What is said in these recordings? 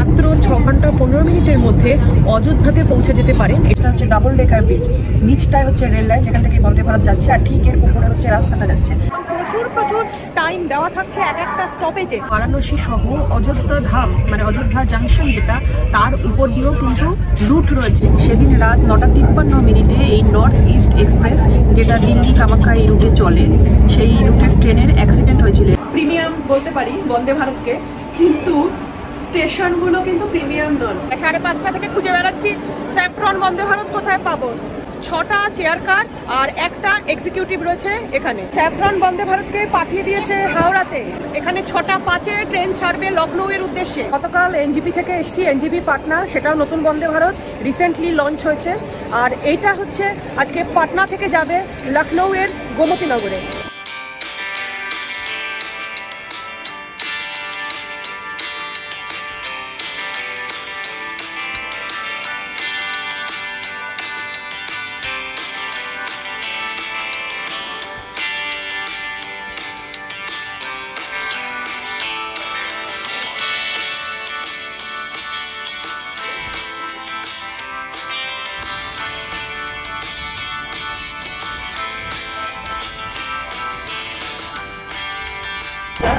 মাত্র 6 ঘন্টা 15 মিনিটের মধ্যে অযোধ্যাতে পৌঁছে যেতে পারেন। এটা হচ্ছে ডাবল ডেকার ব্রিজ, নিচটায় হচ্ছে রেল লাইন যেখান থেকে বন্দে ভারত যাচ্ছে, আর ঠিক এর উপরে হচ্ছে রাস্তাটা যাচ্ছে। প্রচুর টাইম দেওয়া থাকছে এক একটা স্টপেজে। বারাণসী সহ অযোধ্যা ধাম মানে অযোধ্যা জাংশন যেটা, তার উপর দিয়েও কিন্তু রুট রয়েছে। সেদিন রাত 9টা 53 মিনিটে এই নর্থ ইস্ট এক্সপ্রেস যেটা দিল্লি কামাখ্যা এই রুটে চলে, সেই রুটের ট্রেনের অ্যাক্সিডেন্ট হয়েছিল। প্রিমিয়াম বলতে পারি বন্দে ভারতকে, কিন্তু স্টেশনগুলো কিন্তু প্রিমিয়াম নন। 5:30 থেকে খুঁজে বেড়াচ্ছি স্যাফরন বন্দে ভারত কোথায় পাবো। 6টা চেয়ার কার আর একটা এক্সিকিউটিভ রয়েছে এখানে। স্যাফরন বন্দে ভারতকে পাঠিয়ে দিয়েছে হাওড়াতে। এখানে 6টা 5-এ ট্রেন ছাড়বে লখনৌ এর উদ্দেশ্যে। গতকাল এনজিপি থেকে এসছি, এনজিপি পাটনা, সেটাও নতুন বন্দে ভারত রিসেন্টলি লঞ্চ হয়েছে। আর এইটা হচ্ছে আজকে পাটনা থেকে যাবে লখনৌ এর গোমতী নগরে।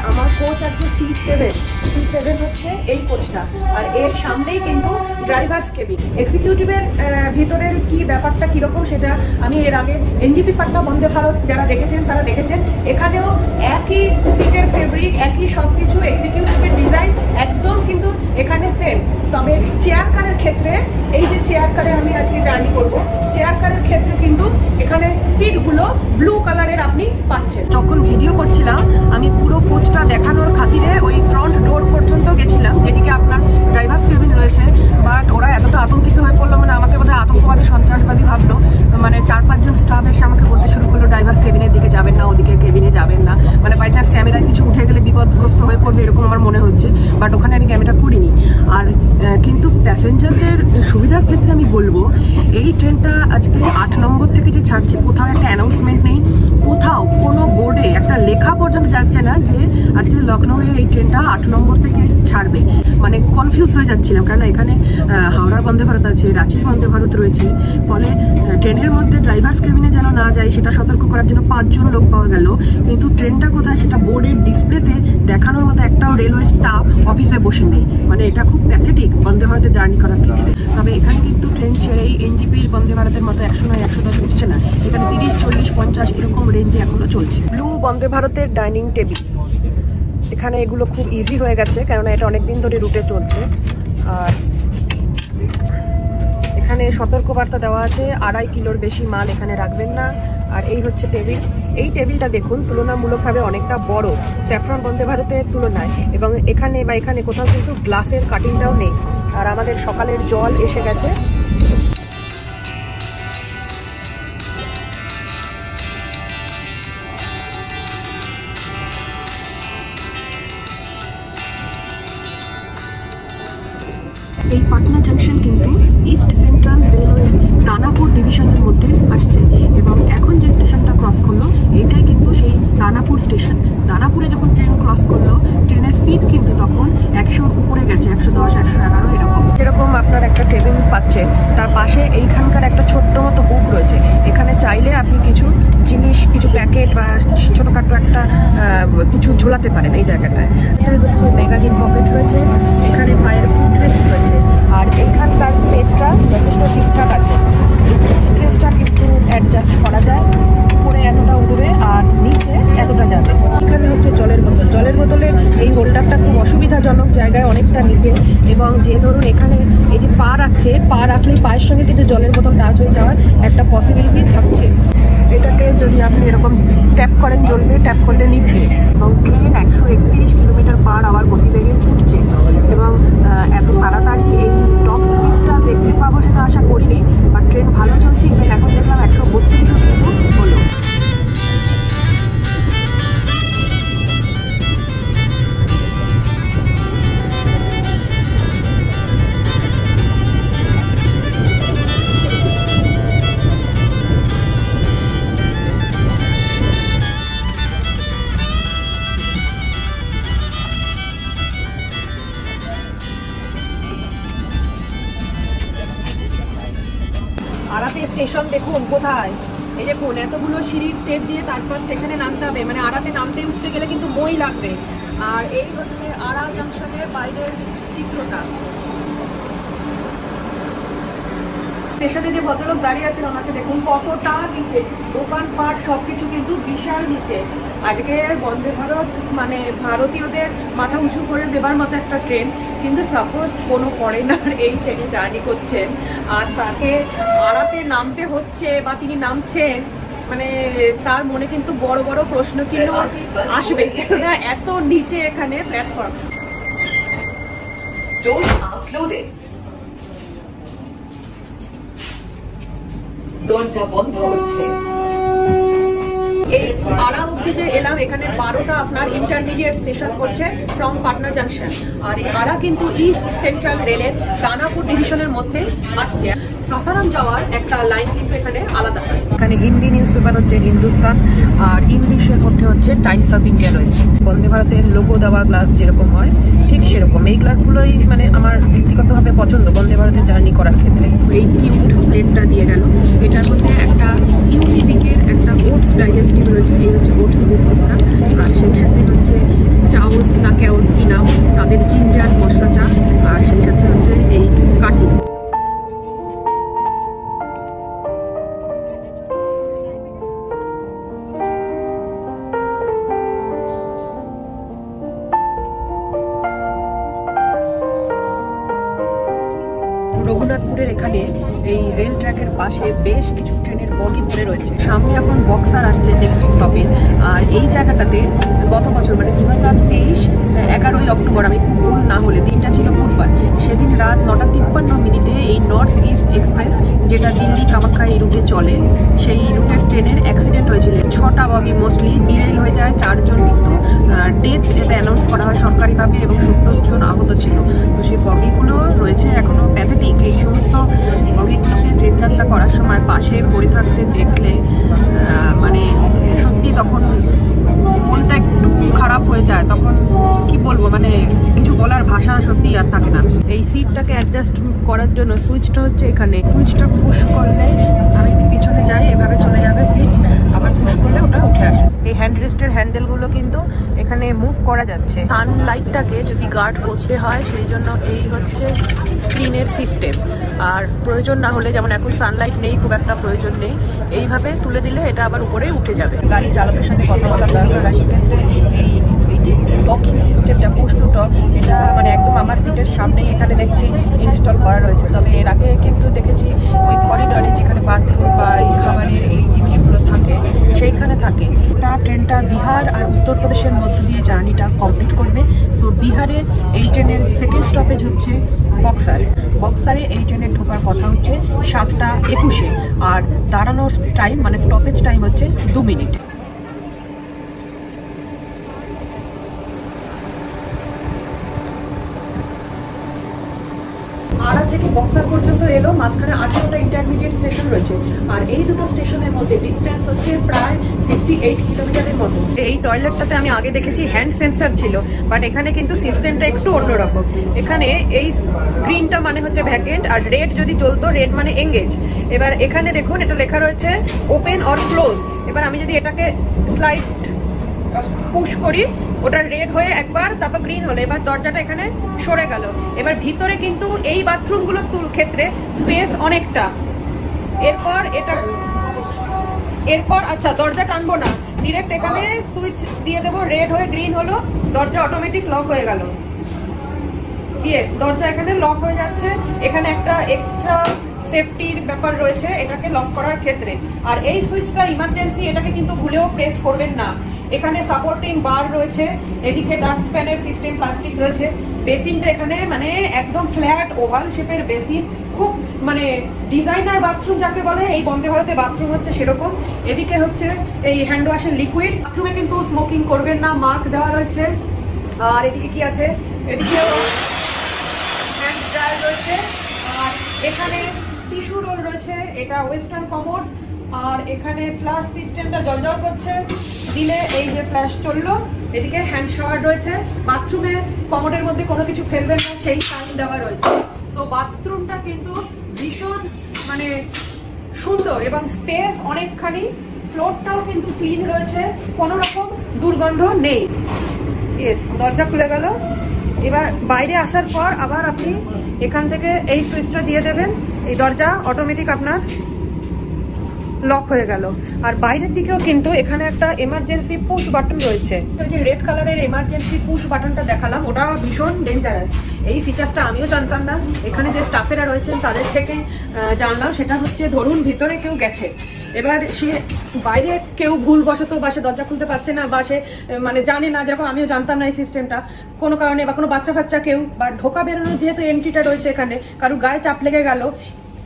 আমার কোচ আজকে C7 হচ্ছে এই কোচটা, আর এর সামনেই কিন্তু ড্রাইভার্স কেবিন। এক্সিকিউটিভের ভিতরের কি ব্যাপারটা কিরকম সেটা আমি এর আগে এনজিপি পাটনা বন্দে ভারত যারা দেখেছেন তারা দেখেছেন। এখানেও একই সিটের ফেব্রিক, একই সব কিছু, এক্সিকিউটিভের ডিজাইন একদম কিন্তু এখানে সেম। তবে চেয়ার কারের ক্ষেত্রে, এই যে চেয়ার কারে আমি আজকে জার্নি করব, চেয়ার কারের ক্ষেত্রে কিন্তু এখানে সিটগুলো ব্লু কালারের আপনি পাচ্ছেন। যখন ভিডিও করছিলাম আমি পুরো কোচটা দেখানোর খাতিরে ওই ফ্রন্ট ডোর পর্যন্ত গেছিলাম, যেদিকে আপনার ড্রাইভার্স কেবিন রয়েছে। বাট ওরা এতটা আতঙ্কিত হয়ে পড়লো, মানে আমাকে বোধহয় আতঙ্কবাদী সন্ত্রাসবাদী ভাবলো। মানে 4-5 জন স্টাফ এসে আমাকে বলতে শুরু করলো ড্রাইভার্স কেবিনের দিকে যাবেন না, ওদিকে কেবিনে যাবেন না, মানে বাই চান্স ক্যামেরায় কিছু উঠে গেলে বিপদগ্রস্ত হয়ে পড়বে এরকম আমার মনে হচ্ছে। বাট ওখানে আমি ক্যামেরা করিনি। আর কিন্তু প্যাসেঞ্জারদের সুবিধার ক্ষেত্রে আমি বলবো এই ট্রেনটা আজকে 8 নম্বর থেকে যে ছাড়ছে, কোথাও একটা অ্যানাউন্সমেন্ট নেই, কোথাও কোনো বোর্ডে একটা লেখা পর্যন্ত যাচ্ছে না যে আজকে লখনৌয়ে এই ট্রেনটা 8 নম্বর থেকে ছাড়বে। মানে কনফিউজ হয়ে যাচ্ছিলাম, কারণ এখানে হাওড়ার বন্দে ভারত আছে, রাঁচির বন্দে ভারত রয়েছে। ফলে ট্রেনের মধ্যে ড্রাইভার্স কেবিনে যেন না যায় সেটা সতর্ক করার জন্য 5 জন লোক পাওয়া গেল, কিন্তু ট্রেনটা কোথায় সেটা বোর্ডের ডিসপ্লেতে দেখানোর মতো একটাও রেলওয়ে স্টাফ অফিসে বসে নেই। মানে এটা খুব প্যাথেটিক বন্দে ভারতে জার্নি করার ক্ষেত্রে। তবে এখানে কিন্তু ট্রেন ছেড়েই এনজিপির বন্দে ভারতের মতো 100 নয় 110 উঠছে না, এখানে 30, 40, 50 এরকম রেঞ্জে এখনো চলছে। ব্লু বন্দে ভারতের ডাইনিং টেবিল, এখানে এগুলো খুব ইজি হয়ে গেছে কেননা এটা অনেকদিন ধরে রুটে চলছে। আর এখানে সতর্কবার্তা দেওয়া আছে 2.5 কিলোর বেশি মাল এখানে রাখবেন না। আর এই হচ্ছে টেবিল, এই টেবিলটা দেখুন তুলনামূলকভাবে অনেকটা বড় স্যাফরন বন্দে ভারতের তুলনায়, এবং এখানে কোথাও কিন্তু গ্লাসের কাটিংটাও নেই। আর আমাদের সকালের জল এসে গেছে। এই পাটনা জাংশন কিন্তু ইস্ট সেন্ট্রাল রেলওয়ে দানাপুর ডিভিশনের মধ্যে আসছে, এবং এখন যে স্টেশনটা ক্রস করলো এইটাই কিন্তু সেই দানাপুর স্টেশন। দানাপুরে যখন ট্রেন ক্রস করলো ট্রেনের স্পিড কিন্তু তখন 100-র উপরে গেছে, 110, 111 এরকম আপনার একটা টেবিল পাচ্ছেন। তার পাশে এইখানকার একটা ছোট্ট মতো হুক রয়েছে, এখানে চাইলে আপনি কিছু জিনিস, কিছু প্যাকেট বা ছোটোখাটো একটা কিছু ঝোলাতে পারেন এই জায়গাটায়। এটা হচ্ছে ম্যাগাজিন পকেট রয়েছে, এখানে পায়ের ফুটরেস্ট রয়েছে। আর এইখানকার স্পেসটা যথেষ্ট ঠিকঠাক আছে, স্পেসটা কিন্তু অ্যাডজাস্ট করা যায়। উপরে এতটা উঠবে আর নিচে এতটা যাবে। এখানে হচ্ছে জলের বোতল, জলের বোতলের এই হোল্ডারটা খুব অসুবিধাজনক জায়গায় অনেকটা নিচে, এবং যে ধরুন এখানে এই যে পা রাখলেই পায়ের সঙ্গে কিন্তু জলের বোতল টাচ হয়ে যাওয়ার একটা পসিবিলিটি থাকছে। এটাকে যদি আপনি এরকম ট্যাপ করেন জ্বলবে, ট্যাপ করলে নিভবে। এবং ট্রেন 131 কিলোমিটার/আওয়ার গতিবেগে ছুটছে, এবং এত তাড়াতাড়ি এই টপ স্পিডটা দেখতে পাবো সেটা আশা করিনি। বাট ট্রেন ভালো চলছে, এখন দেখলাম 132 কিন্তু হলো। আরাতে স্টেশন দেখুন কোথায়, এই দেখুন এতগুলো সিঁড়ির স্টেপ দিয়ে তারপর স্টেশনে নামতে হবে, মানে আরাতে নামতে উঠতে গেলে কিন্তু মই লাগবে। আর এই হচ্ছে আরা জাংশনের বাইরের চিত্রটা। স্টেশনে যে ভদ্রলোক দাঁড়িয়ে আছেন ওনাকে দেখুন কতটা নিচে, দোকানপাট সবকিছু কিন্তু বিশাল নিচে। আজকে বন্দে ভারত মানে ভারতীয়দের মাথা উঁচু করে দেবার মতো একটা ট্রেন, কিন্তু সাপোজ কোনো ফরেনার এই ট্রেনে জার্নি করছেন আর তাকে আড়াতে নামতে হচ্ছে বা তিনি নামছেন, মানে তার মনে কিন্তু বড় বড় প্রশ্ন চিহ্ন আসবে, কেননা এত নিচে এখানে প্ল্যাটফর্ম। দরজা বন্ধ হচ্ছে। এই আড়া অব্দি যে এলাম, এখানে 12টা আপনার ইন্টারমিডিয়েট স্টেশন করছে ফ্রম পাটনা জাংশন। আর এই আড়া কিন্তু ইস্ট সেন্ট্রাল রেলের দানাপুর ডিভিশনের মধ্যে আসছে। সাসারাম যাওয়ার একটা লাইন কিন্তু এখানে আলাদা হয়। এখানে হিন্দি নিউজ পেপার হচ্ছে হিন্দুস্তান, আর ইংলিশের মধ্যে হচ্ছে টাইমস অফ ইন্ডিয়া রয়েছে। বন্দে ভারতের লোগো দেওয়া গ্লাস যেরকম হয় ঠিক সেরকম এই গ্লাসগুলোই মানে আমার ব্যক্তিগতভাবে পছন্দ বন্দে ভারতে জার্নি করার ক্ষেত্রে। এই কিউট প্লেটটা দিয়ে গেল, এটার মধ্যে একটা ইউনিবিকের একটা ওটস ডাইজেস্টিভ রয়েছে, এই হচ্ছে ওটস বিস্কুটটা। আর সেই সাথে হচ্ছে চাউস না ক্যাউস কি নাম তাদের জিঞ্জার মশলা চা, আর সেই সাথে হচ্ছে এই কাঠি। রঘুনাথপুরের এখানে এই রেল ট্র্যাকের পাশে বেশ কিছু ট্রেনের বগি পড়ে রয়েছে। সামনে এখন বক্সার আসছে নেক্সট স্টপে। আর এই জায়গাটাতে গত বছর মানে 2023 11ই অক্টোবর, আমি খুব ভুল না হলে দিনটা ছিল বুধবার, সেদিন রাত 9:53 এই নর্থ ইস্ট এক্সপ্রেস যেটা দিল্লি কামাখ্যা এই রুটে চলে, সেই রুটের ট্রেনের অ্যাক্সিডেন্ট হয়েছিল। 6টা বগি মোস্টলি ডিরেল হয়ে যায়, 4 জন কিন্তু ডেথ এতে অ্যানাউন্স করা হয় সরকারিভাবে এবং 70 জন আহত ছিল। তো সেই বগিগুলো রয়েছে এখনো প্যাথেটিক। এই সমস্ত বগিগুলোকে ট্রেন যাত্রা করার সময় পাশে পড়ে থাকতে দেখলে মানে সত্যি তখন মনটা একটু খারাপ হয়ে যায়। তখন কি বলবো, মানে কিছু বলার ভাষা সত্যি আর থাকে না। এই সিটটাকে অ্যাডজাস্ট করার জন্য সুইচটা হচ্ছে এখানে, সুইচটা পুশ করলে আমি পিছনে যাই, এভাবে চলে যাবে সিট, আবার পুশ করলে ওটা উঠে আসে। এই হ্যান্ড রেস্টের হ্যান্ডেলগুলো কিন্তু এখানে মুভ করা যাচ্ছে। সানলাইটটাকে যদি গার্ড করতে হয় সেই জন্য এই হচ্ছে স্ক্রিনের সিস্টেম। আর প্রয়োজন না হলে, যেমন এখন সানলাইট নেই, খুব একটা প্রয়োজন নেই, এইভাবে তুলে দিলে এটা আবার উপরে উঠে যাবে। গাড়ির চালকের সাথে কথা বলার দরকার হয়, সেক্ষেত্রে এই যে লকিং সিস্টেমটা পুশ টু টক, এটা মানে একদম আমার সিটের সামনেই এখানে দেখছি ইনস্টল করা রয়েছে। তবে এর আগে কিন্তু দেখেছি ওই করিডরে যেখানে বাথরুম বা এই খাবারের এই জিনিসগুলো থাকে সেইখানে থাকে। ট্রেনটা বিহার আর উত্তরপ্রদেশের মধ্য দিয়ে জার্নিটা কমপ্লিট করবে। সো বিহারের এই ট্রেনের সেকেন্ড স্টপেজ হচ্ছে বক্সার। বক্সারে এই ট্রেনের ঢোকার কথা হচ্ছে 7:21, আর দাঁড়ানোর টাইম মানে স্টপেজ টাইম হচ্ছে 2 মিনিট। আড়া থেকে বক্সার পর্যন্ত এলো, মাঝখানে 18টা ইন্টারমিডিয়েট স্টেশন রয়েছে। আর এই দুটো স্টেশনের মধ্যে ডিস্টেন্স হচ্ছে প্রায় 68 কিলোমিটারের মতো। এই টয়লেটটাতে আমি আগে দেখেছি হ্যান্ড সেন্সার ছিল, বাট এখানে কিন্তু সিস্টেমটা একটু অন্যরকম। এখানে এই গ্রিনটা মানে হচ্ছে ভ্যাকেন্ট, আর রেড যদি চলতো, রেড মানে এঙ্গেজ। এবার এখানে দেখুন এটা লেখা রয়েছে ওপেন অর ক্লোজ। এবার আমি যদি এটাকে স্লাইড পুশ করি, ওটা রেড হয়ে একবার, তারপর গ্রিন হলো, এবার দরজাটা এখানে সরে গেল। এবার ভিতরে কিন্তু এই বাথরুমগুলোর ক্ষেত্রে স্পেস অনেকটা। এরপর আচ্ছা দরজা টানবো না, ডিরেক্ট এখানে সুইচ দিয়ে দেবো, রেড হয়ে গ্রিন হলো, দরজা অটোমেটিক লক হয়ে গেল। ইয়েস, দরজা এখানে লক হয়ে যাচ্ছে। এখানে একটা এক্সট্রা সেফটির ব্যাপার রয়েছে এটাকে লক করার ক্ষেত্রে। আর এই সুইচটা ইমার্জেন্সি, এটাকে কিন্তু ভুলেও প্রেস করবেন না। এখানে সাপোর্টিং বার রয়েছে, এদিকে ডাস্ট প্যানের সিস্টেম প্লাস্টিক রয়েছে। বেসিনটা এখানে মানে একদম ফ্ল্যাট ওভাল শেপের বেসিন, খুব মানে ডিজাইনার বাথরুম যাকে বলে, এই বন্দে ভারতে বাথরুম হচ্ছে সেরকম। এদিকে হচ্ছে এই হ্যান্ড ওয়াশের লিকুইড। বাথরুমে কিন্তু স্মোকিং করবেন না, মার্ক দেওয়া রয়েছে। আর এদিকে কি আছে, এদিকেও হ্যান্ড ড্রায়ার রয়েছে। আর এখানে টিস্যু রোল রয়েছে, এটা ওয়েস্টার্ন কমোড। আর এখানে ফ্ল্যাশ সিস্টেমটা জলজল করছে, দিলে এই যে ফ্ল্যাশ চললো। এদিকে হ্যান্ড শাওয়ার রয়েছে। বাথরুমে কমোডের মধ্যে কোনো কিছু ফেলবেন না সেই সাইন দেওয়া রয়েছে। তো বাথরুমটা কিন্তু ভীষণ মানে সুন্দর এবং স্পেস অনেকখানি। ফ্লোরটাও কিন্তু ক্লিন রয়েছে, কোনো রকম দুর্গন্ধ নেই। ইয়েস, দরজা খুলে গেল। এবার বাইরে আসার পর আবার আপনি এখান থেকে এই সুইচটা দিয়ে দেবেন, এই দরজা অটোমেটিক আপনার লক হয়ে গেল। আর বাইরের দিকেও কিন্তু এখানে একটা এমার্জেন্সি পুশ বাটন রয়েছে। ওই যে রেড কালারের এমার্জেন্সি পুশ বাটনটা দেখালাম, ওটা ভীষণ ডেঞ্জারাস। এই ফিচার্সটা আমিও জানতাম না, এখানে যে স্টাফেরা রয়েছেন তাদের থেকে জানলাম। সেটা হচ্ছে ধরুন ভিতরে কেউ গেছে, এবার সে বাইরে কেউ ভুলবশত বা সে দরজা খুলতে পারছে না, বা সে মানে জানে না, যেরকম আমিও জানতাম না এই সিস্টেমটা কোনো কারণে, বা কোনো বাচ্চা ফাচ্চা কেউ, বা ঢোকা বেরোনোর যেহেতু এন্ট্রিটা রয়েছে এখানে, কারোর গায়ে চাপ লেগে গেল,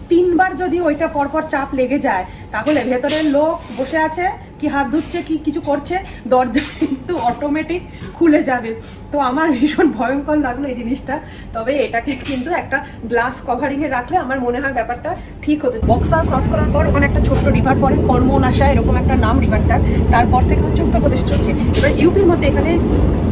3 বার যদি ওইটা পরপর চাপ লেগে যায়, তাহলে ভেতরের লোক বসে আছে কি হাত ধুচ্ছে কি কিছু করছে, দরজা কিন্তু অটোমেটিক খুলে যাবে। তো আমার ভীষণ ভয়ঙ্কর লাগলো এই জিনিসটা। তবে এটাকে কিন্তু একটা গ্লাস কভারিংয়ে রাখলে আমার মনে হয় ব্যাপারটা ঠিক হতো। বক্সার ক্রস করার পর ওখানে একটা ছোট্ট রিভার পরে, কর্মনাশা এরকম একটা নাম রিভারটার। তারপর থেকে হচ্ছে উত্তরপ্রদেশ চলছে। এবার ইউপির মধ্যে এখানে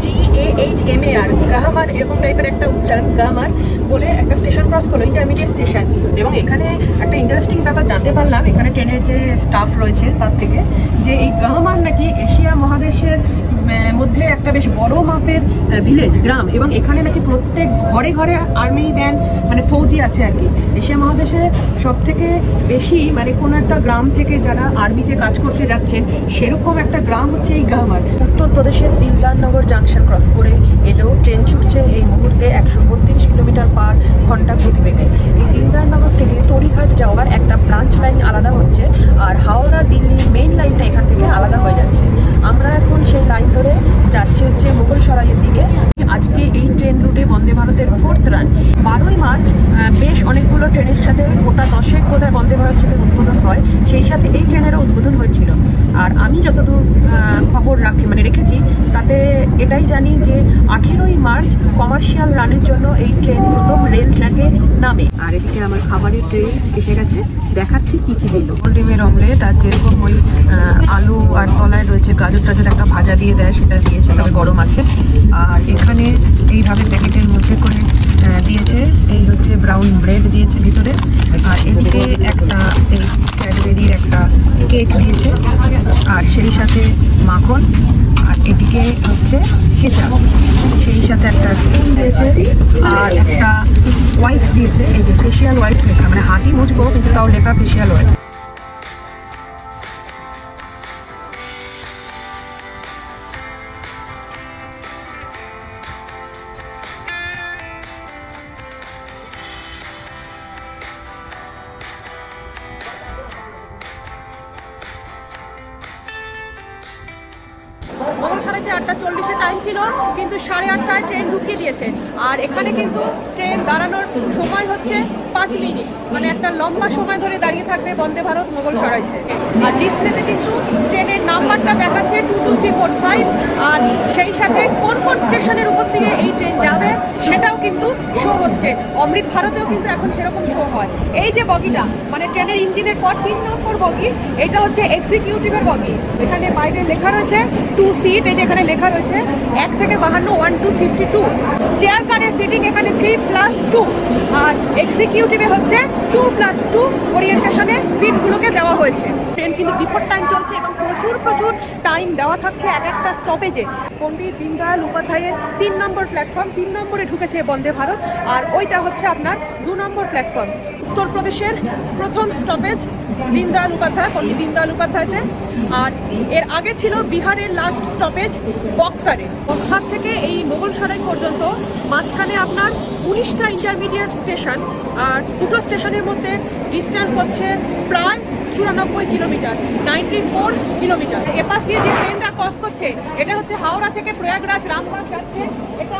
GAHMAR, গাহামার এরকম টাইপের একটা উচ্চারণ, গাহামার বলে একটা স্টেশন ক্রস করলো, ইন্টারমিডিয়েট স্টেশন। এবং এখানে একটা ইন্টারেস্টিং ব্যাপার জানতে পারলাম এখানে ট্রেনের যে স্টাফ রয়েছে তার থেকে, যে এই গাহামার নাকি এশিয়া মহাদেশের মধ্যে একটা বেশ বড় মাপের ভিলেজ, গ্রাম, এবং এখানে নাকি প্রত্যেক ঘরে ঘরে আর্মি ব্যান্ড মানে ফৌজি আছে আর কি। এশিয়া মহাদেশে সব থেকে বেশি মানে কোনো একটা গ্রাম থেকে যারা আর্মিতে কাজ করতে যাচ্ছেন সেরকম একটা গ্রাম হচ্ছে এই গাহামার। উত্তরপ্রদেশের দিলদারনগর জাংশন ক্রস করে এলেও ট্রেন ছুটছে এই মুহূর্তে 132 কিলোমিটার/ঘন্টা গতিবেগে। এই দিলদারনগর থেকে তড়িঘাট যাওয়ার একটা ব্রাঞ্চ লাইন আলাদা হচ্ছে, আর হাওড়া দিল্লি মেইন লাইনটা এখান থেকে আলাদা হয়ে যাচ্ছে। আমরা এখন সেই লাইন ধরে যাচ্ছি হচ্ছে মুঘলসরাইয়ের দিকে। আজকে এই ট্রেন রুটে বন্দে ভারতের 4th রান। 12ই মার্চ বেশ অনেকগুলো ট্রেনের সাথে গোটা 10 বোধহয় বন্দে ভারত সাথে উদ্বোধন হয়, সেই সাথে এই ট্রেনেরও উদ্বোধন হয়েছিল। আর আমি যতদূর খবর রেখেছি তাতে এটাই জানি যে 18ই মার্চ কমার্শিয়াল রানের জন্য এই ট্রেন প্রথম রেল ট্র্যাকে নামে। আর এদিকে আমার খাবারের ট্রেন এসে গেছে, দেখাচ্ছি কি কি দিল। ডিমের অমলেট, আর যেরকম ওই আলু আর তলায় রয়েছে গাজর টাজর একটা ভাজা দিয়ে দেয়, সেটা দিয়েছে, তবে গরম আছে। আর এখানে এইভাবে প্যাকেটের মধ্যে করে দিয়েছে, এই হচ্ছে ব্রাউন ব্রেড দিয়েছে ভিতরে। আর এদিকে একটা এই ক্যাডবেরির একটা কেক দিয়েছে, আর সেই সাথে মাখন। আর এদিকে হচ্ছে কেচাপ, সেই সাথে একটা স্পুন দিয়েছে, আর একটা ওয়াইপস দিয়েছে, এই যে ফেশিয়াল ওয়াইপস লেখা, মানে হাতই মুছবো কিন্তু তাও লেখা ফেশিয়াল ওয়াইপস। মুঘলসরাইতে 8:40 টাইম ছিল, কিন্তু 8:30টায় ট্রেন ঢুকিয়ে দিয়েছে। আর এখানে কিন্তু ট্রেন দাঁড়ানোর সময় হচ্ছে 5 মিনিট, মানে একটা লম্বা সময় ধরে দাঁড়িয়ে থাকবে বন্দে ভারত মুঘলসরাই থেকে। আর ডিসপ্লেতে কিন্তু ট্রেনের নাম্বারটা দেখাচ্ছে 22345, আর সেই সাথে কোন কোন স্টেশনের উপর দিয়ে এই ট্রেন যাবে সেটাও কিন্তু শো হচ্ছে। অমৃত ভারতেও কিন্তু এখন সেরকম শো হয়। এই যে বগিটা মানে ট্রেনের ইঞ্জিনের পর 3 নম্বর বগি, এটা হচ্ছে এক্সিকিউটিভের বগি। এখানে বাইরে লেখা রয়েছে 2 সিট, এই যে এখানে লেখা রয়েছে 1 থেকে 52, 1 to 52। চেয়ার কারের সিটিং এখানে 3+2, আর এক্সিকিউটিভে হচ্ছে 2+2 ওরিয়েন্টেশনে সিটগুলোকে দেওয়া হয়েছে। ট্রেন কিন্তু বিফোর টাইম চলছে এবং প্রচুর টাইম দেওয়া থাকছে এক একটা স্টপেজে। পণ্ডিত দীনদয়াল উপাধ্যায়ের 3 নম্বর প্ল্যাটফর্ম, 3 নম্বরে ঢুকেছে বন্দে ভারত, আর ওইটা হচ্ছে আপনার 2 নম্বর প্ল্যাটফর্ম। উত্তরপ্রদেশের প্রথম স্টপেজ দীনদয়াল উপাধ্যায়, পণ্ডিত দীনদয়াল উপাধ্যায়তে। আর এর আগে ছিল বিহারের লাস্ট স্টপেজ বক্সারে। বক্সার থেকে এই মুঘলসরাই পর্যন্ত মাঝখানে আপনার 19টা ইন্টারমিডিয়েট স্টেশন, আর দুটো স্টেশনের মধ্যে ডিস্টেন্স হচ্ছে প্রায় 94 কিলোমিটার, 94 কিলোমিটার। এপাশ দিয়ে যে ট্রেনটা ক্রস করছে এটা হচ্ছে হাওড়া থেকে প্রয়াগরাজ রামবাগ যাচ্ছে, এটা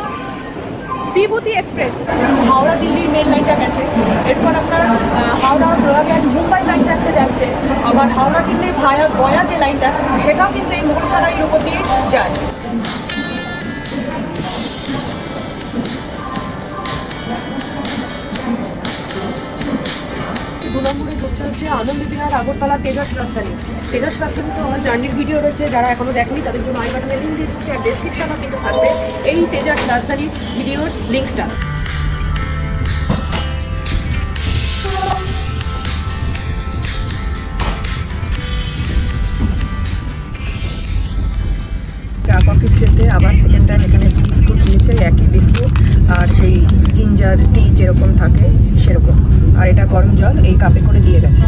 বিভূতি এক্সপ্রেস। হাওড়া দিল্লির মেন লাইনটা গেছে, এরপর আপনার হাওড়া প্রয়াগরাজ মুম্বাই লাইনটা একটা যাচ্ছে, আবার হাওড়া দিল্লি ভায়া গয়া যে লাইনটা সেটাও কিন্তু এই মুঘলসরাইয়ের উপর দিয়ে যায়। দু নম্বরে ঢুকছে হচ্ছে আনন্দ বিহার আগরতলা তেজস রাজধানী। তেজস রাজধানী তো আমার জার্নির ভিডিও রয়েছে, যারা এখনো দেখেনি তাদের জন্য আই বাটনে লিঙ্ক দিয়ে দিচ্ছি, আর ডেসক্রিপশনে কিন্তু থাকবে এই তেজস রাজধানীর ভিডিওর লিঙ্কটা। আপনার টি যেরকম থাকে সেরকম। আর এটা গরম জল এই কাপে করে দিয়ে গেছে।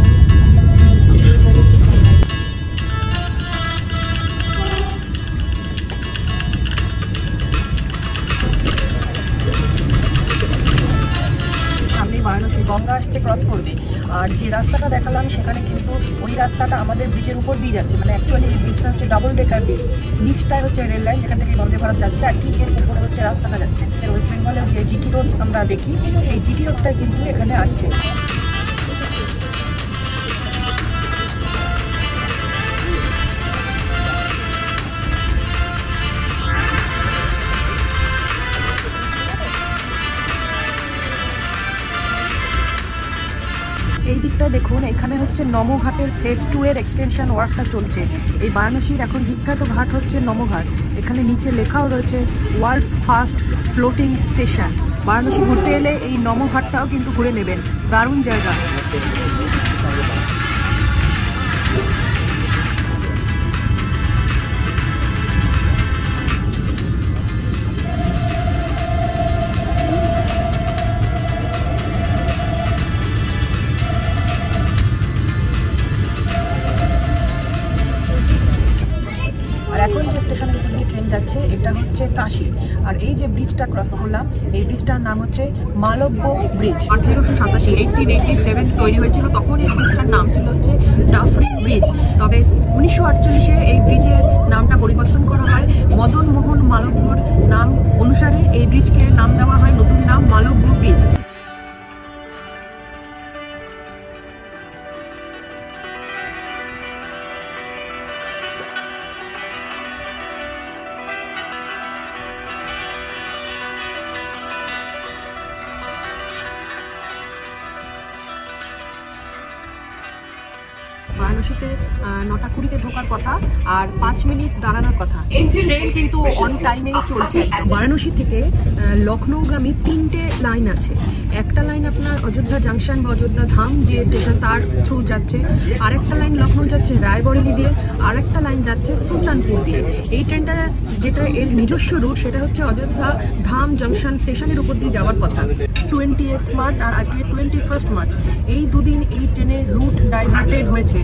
বারাণসী গঙ্গা আসছে, ক্রস করবে। আর যে রাস্তাটা দেখালাম সেখানে কিন্তু ওই রাস্তাটা আমাদের ব্রিজের উপর দিয়ে যাচ্ছে, মানে অ্যাকচুয়ালি ব্রিজটা হচ্ছে ডাবল ডেকার ব্রিজ। নিচটাই হচ্ছে রেল লাইন যেখান থেকে বন্দে ভারত যাচ্ছে, আর ঠিক এর উপরে হচ্ছে রাস্তাটা যাচ্ছে। ওয়েস্ট বেঙ্গলের যে জিটি রোড আমরা দেখি, এই জিটি রোডটাই কিন্তু এখানে আসছে। এই দিকটা দেখুন, এখানে হচ্ছে নমঘাটের ফেজ 2 এর এক্সটেনশন ওয়ার্কটা চলছে। এই বারাণসীর এখন বিখ্যাত ঘাট হচ্ছে নমঘাট। এখানে নিচে লেখাও রয়েছে world's first floating station. Varanasi ঘুরতে এলে এই নমঘাটটাও কিন্তু ঘুরে নেবেন, দারুণ জায়গা। এখন যে স্টেশনের উপর দিয়ে ট্রেন যাচ্ছে এটা হচ্ছে কাশী। আর এই যে ব্রিজটা ক্রস করলাম, এই ব্রিজটার নাম হচ্ছে মালব্য ব্রিজ। 1887 1887 তৈরি হয়েছিল, তখন এই ব্রিজটার নাম ছিল হচ্ছে ডাফরিন ব্রিজ। তবে 1948-এ এই ব্রিজের নামটা পরিবর্তন করা হয়। মদন মোহন মালব্যর নাম অনুসারে এই ব্রিজকে নাম দেওয়া হয় নতুন নাম মালব্য ব্রিজ। বারাণসীতে 9:20-তে ঢোকার কথা আর 5 মিনিট দাঁড়ানোর কথা। ট্রেন কিন্তু অন টাইমেই চলছে। বারাণসী থেকে লখনৌগামী 3টে লাইন আছে। একটা লাইন আপনার অযোধ্যা জাংশন বা অযোধ্যা ধাম যে স্টেশন তার থ্রু যাচ্ছে, আরেকটা লাইন লখনৌ যাচ্ছে রায়বরেলি দিয়ে, আরেকটা লাইন যাচ্ছে সুলতানপুর দিয়ে। এই ট্রেনটা যেটা এর নিজস্ব রুট সেটা হচ্ছে অযোধ্যা ধাম জাংশন স্টেশনের উপর দিয়ে যাওয়ার কথা। 20th মার্চ আর আজকে 21st মার্চ, এই দুদিন এই ট্রেনের রুট ডাইভার্টেড হয়েছে।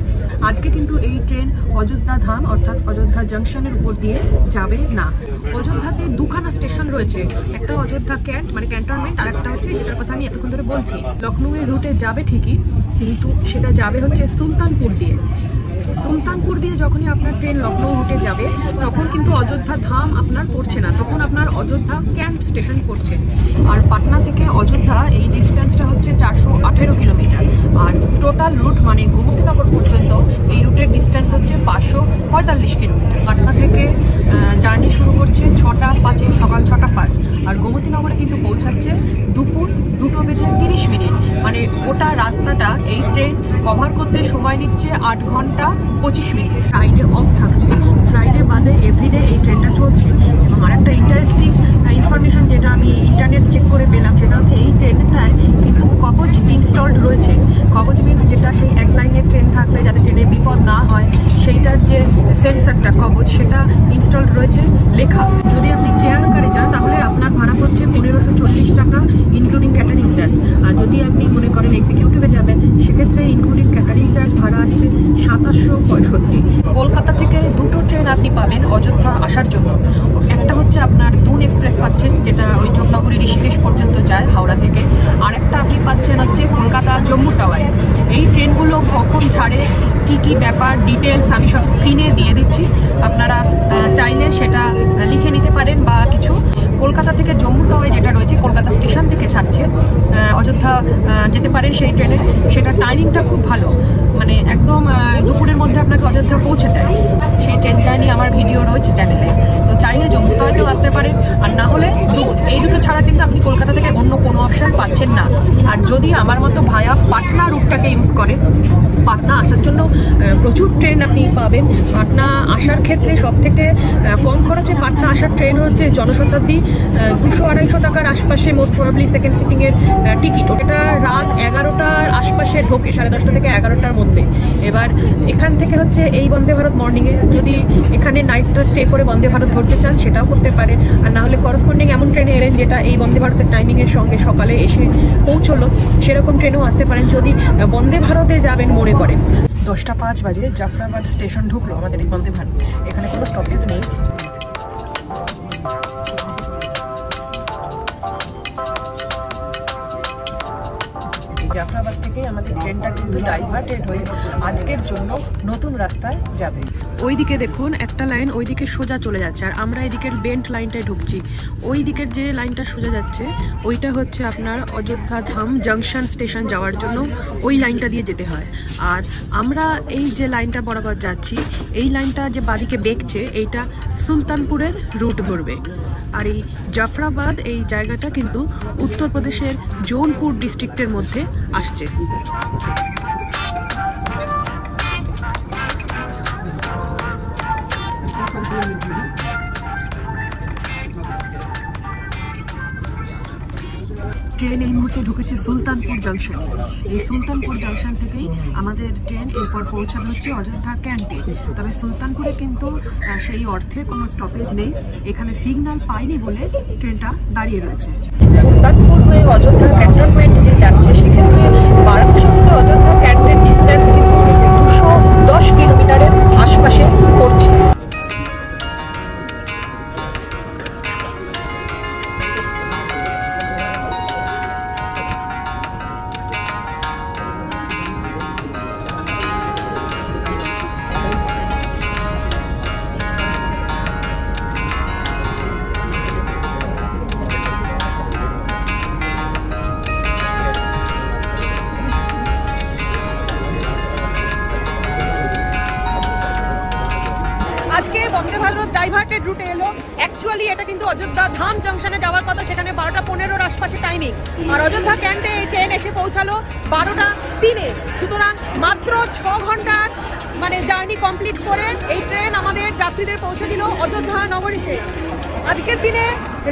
আজকে কিন্তু এই ট্রেন অযোধ্যা ধাম অর্থাৎ অযোধ্যা জাংশনের উপর দিয়ে যাবে না। অযোধ্যাতে দুখানা স্টেশন রয়েছে, একটা অযোধ্যা ক্যান্ট মানে ক্যান্টনমেন্ট, আর একটা হচ্ছে যেটার কথা আমি এতক্ষণ ধরে বলছি। লখনৌয়ের রুটে যাবে ঠিকই, কিন্তু সেটা যাবে হচ্ছে সুলতানপুর দিয়ে। সুলতানপুর দিয়ে যখনই আপনার ট্রেন লখনৌ রুটে যাবে তখন কিন্তু অযোধ্যা ধাম আপনার পড়ছে না, তখন আপনার অযোধ্যা ক্যান্ট স্টেশন পড়ছে। আর পাটনা থেকে অযোধ্যা এই ডিস্টেন্সটা হচ্ছে 418 কিলোমিটার। আর টোটাল রুট মানে গোমতীনগর পর্যন্ত এই রুটের ডিস্টেন্স হচ্ছে 545 কিলোমিটার। পাটনা থেকে জার্নি শুরু করছে 6:05, সকাল 6:05, আর গোমতীনগরে কিন্তু পৌঁছাচ্ছে দুপুর 2:30। মানে গোটা রাস্তাটা এই ট্রেন কভার করতে সময় নিচ্ছে 8 ঘন্টা 25 মিনিট। ফ্রাইডে অফ থাকছে, ফ্রাইডে বাদে এভরিডে এই ট্রেনটা চলছে। এবং আরেকটা ইন্টারেস্টিং ইনফরমেশন যেটা আমি ইন্টারনেট চেক করে পেলাম সেটা হচ্ছে এই ট্রেনটায় কিন্তু কবচ ইনস্টলড রয়েছে। কবচ মিন্স যেটা সেই এক লাইনের ট্রেন থাকলে যাতে ট্রেনের বিপদ না হয় সেইটার যে সেন্সারটা কবচ সেটা ইনস্টলড রয়েছে লেখা। যদি আপনি চেয়ার কারে যান তাহলে আপনার ভাড়া পড়ছে 1540 টাকা ইনক্লুডিং ক্যাটারিং চার্জ। আর যদি আপনি মনে করেন এক্সিকিউটিভে যাবেন সেক্ষেত্রে ইনক্লুডিং ক্যাটারিং চার্জ ভাড়া আসছে 2765। কলকাতা থেকে দুটো ট্রেন আপনি পাবেন অযোধ্যা আসার জন্য। একটা হচ্ছে আপনার দুন এক্সপ্রেস পাচ্ছেন যেটা ওই যোগনগরী ঋষিকেশ পর্যন্ত যায় হাওড়া থেকে, আর একটা আপনি পাচ্ছেন হচ্ছে কলকাতা জম্মু টাওয়ার। এই ট্রেনগুলো কখন ছাড়ে, কি কি ব্যাপার, ডিটেলস আমি সব স্ক্রিনে দিয়ে দিচ্ছি, আপনারা চাইলে সেটা লিখে নিতে পারেন বা কিছু। কলকাতা থেকে জম্মু টাওয়ার যেটা রয়েছে কলকাতা স্টেশন থেকে ছাড়ছে, অযোধ্যা যেতে পারেন সেই ট্রেনে। সেটা টাইমিংটা খুব ভালো, মানে একদম দুপুরের মধ্যে আপনাকে অযোধ্যা পৌঁছে দেয়। সেই ট্রেন জার্নি আমার ভিডিও রয়েছে চ্যানেলে, তো চাইলে জম্মু টাওয়ারতেও আসতে পারেন। আর না হলে এই দুটো ছাড়া কিন্তু আপনি কলকাতা থেকে অন্য কোনো অপশন পাচ্ছেন না। আর যদি আমার মতো ভায়া পাটনা রুটটাকে ইউজ করেন, পাটনা আসার জন্য প্রচুর ট্রেন আপনি পাবেন। পাটনা আসার ক্ষেত্রে সব থেকে কম খরচে পাটনা আসার ট্রেন হচ্ছে জনশতাব্দী 200-250 টাকার আশপাশে মোস্ট প্রবাবলি সেকেন্ড সিটিংয়ের টিকিট। এটা রাত 11টার আশপাশে ঢোকে, 10:30 থেকে 11টার মধ্যে। এবার এখান থেকে হচ্ছে এই বন্দে ভারত মর্নিংয়ে যদি এখানে নাইটটা স্টে করে বন্দে ভারত ধরতে চান সেটাও করতে পারে, আর না হলে করসপন্ডিং এমন ট্রেনে এলেন যেটা এই বন্দে ভারতের টাইমিংয়ের সঙ্গে সকালে এসে পৌঁছলো, সেরকম ট্রেনেও আসতে পারেন যদি বন্দে ভারতে যাবেন মনে করেন। 10:05 বাজে জাফরাবাদ স্টেশন ঢুকলো আমাদের এই বন্দে ভারত। এখানে কোনো স্টপেজ নেই। জাফরাবাদ থেকে আমাদের ট্রেনটা কিন্তু ডাইভার্টেড হয়ে আজকের জন্য নতুন রাস্তায় যাবে। ওইদিকে দেখুন একটা লাইন ওইদিকে সোজা চলে যাচ্ছে, আর আমরা এদিকের বেন্ট লাইনটায় ঢুকছি। ওই দিকের যে লাইনটা সোজা যাচ্ছে ওইটা হচ্ছে আপনার অযোধ্যা ধাম জাংশন স্টেশন যাওয়ার জন্য ওই লাইনটা দিয়ে যেতে হয়। আর আমরা এই যে লাইনটা বরাবর যাচ্ছি, এই লাইনটা যে বাদিকে বেঁকছে এইটা সুলতানপুরের রুট ধরবে। আর এই জাফরাবাদ এই জায়গাটা কিন্তু উত্তরপ্রদেশের জৌনপুর ডিস্ট্রিক্টের মধ্যে আসছে। ট্রেন এই মুহূর্তে ঢুকেছে সুলতানপুর জাংশনে। এই সুলতানপুর জাংশন থেকেই আমাদের ট্রেন এরপর পৌঁছাবে হচ্ছে অযোধ্যা ক্যান্টে। তবে সুলতানপুরে কিন্তু সেই অর্থে কোনো স্টপেজ নেই, এখানে সিগন্যাল পাইনি বলে ট্রেনটা দাঁড়িয়ে রয়েছে। সুলতানপুর হয়ে অযোধ্যা ক্যান্টনমেন্ট যে যাচ্ছে সেক্ষেত্রে বারাণসী থেকে অযোধ্যা ক্যান্টনের ডিস্টেন্স কিন্তু 210 কিলোমিটারের আশপাশে পড়ছে। আজকে বন্দে ভারত ডাইভার্টেড রুটে এলো। অ্যাকচুয়ালি এটা কিন্তু অযোধ্যা ধাম জাংশনে যাওয়ার কথা, সেখানে 12:15-র আশপাশে টাইমিং, আর অযোধ্যা ক্যান্টে এই ট্রেন এসে পৌঁছালো 12:03-এ। সুতরাং মাত্র 6 ঘন্টার জার্নি কমপ্লিট করে এই ট্রেন আমাদের যাত্রীদের পৌঁছে দিল অযোধ্যা নগরীতে। আজকের দিনে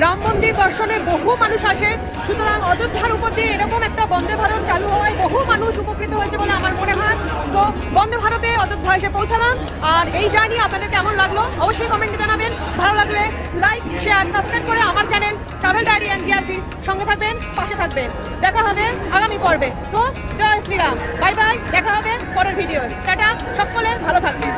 রাম মন্দির দর্শনে বহু মানুষ আসে, সুতরাং অযোধ্যার উপর দিয়ে এরকম একটা বন্দে ভারত চালু হওয়ায় বহু মানুষ উপকৃত হয়েছে বলে আমার মনে হয়। তো বন্দে ভারতে অযোধ্যা এসে পৌঁছালাম, আর এই জার্নি আপনাদের কেমন লাগলো অবশ্যই কমেন্টে জানাবেন। ভালো লাগলে লাইক, শেয়ার, সাবস্ক্রাইব করে আমার চ্যানেল ট্রাভেল ডায়েরি অ্যান্ড ডিআরসির সঙ্গে থাকবেন, পাশে থাকবেন। দেখা হবে আগামী পর্বে। সো জয় শ্রীরাম, বাই বাই, দেখা হবে পরের ভিডিও। টাটা, সকলে ভালো থাকবেন।